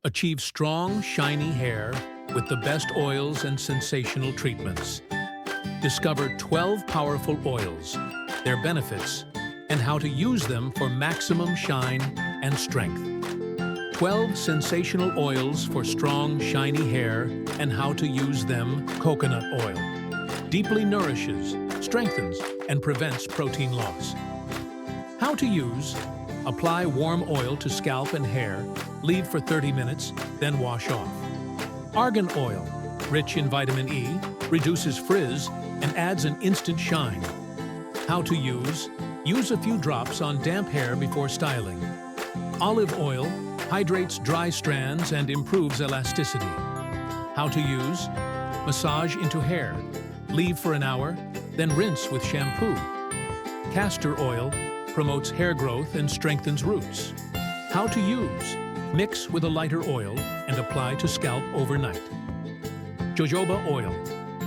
Achieve strong, shiny hair with the best oils and sensational treatments. Discover 12 powerful oils, their benefits, and how to use them for maximum shine and strength. 12 sensational oils for strong, shiny hair and how to use them. Coconut oil deeply nourishes, strengthens, and prevents protein loss. How to use: apply warm oil to scalp and hair, leave for 30 minutes, then wash off. Argan oil, rich in vitamin E, reduces frizz and adds an instant shine. How to use: use a few drops on damp hair before styling. Olive oil hydrates dry strands and improves elasticity. How to use: massage into hair, leave for an hour, then rinse with shampoo. Castor oil promotes hair growth and strengthens roots. How to use: mix with a lighter oil and apply to scalp overnight. Jojoba oil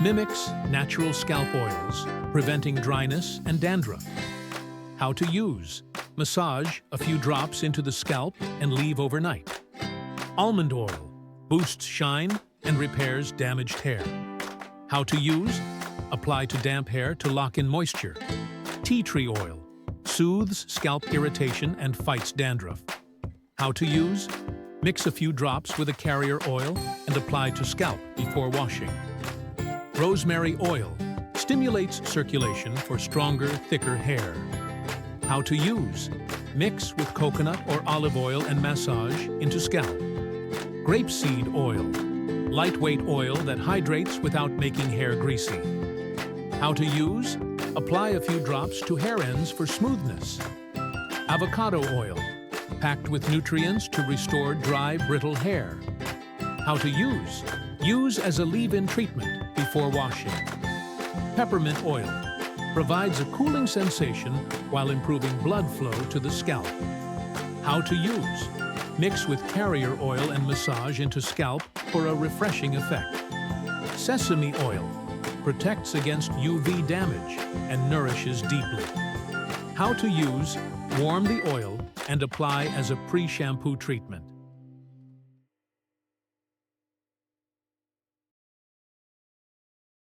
mimics natural scalp oils, preventing dryness and dandruff. How to use: massage a few drops into the scalp and leave overnight. Almond oil boosts shine and repairs damaged hair. How to use: apply to damp hair to lock in moisture. Tea tree oil soothes scalp irritation and fights dandruff. How to use: mix a few drops with a carrier oil and apply to scalp before washing. Rosemary oil stimulates circulation for stronger, thicker hair. How to use: mix with coconut or olive oil and massage into scalp. Grapeseed oil, lightweight oil that hydrates without making hair greasy. How to use: apply a few drops to hair ends for smoothness. Avocado oil, packed with nutrients to restore dry, brittle hair. How to use: use as a leave-in treatment before washing. Peppermint oil provides a cooling sensation while improving blood flow to the scalp. How to use: mix with carrier oil and massage into scalp for a refreshing effect. Sesame oil protects against UV damage and nourishes deeply. How to use: warm the oil and apply as a pre-shampoo treatment.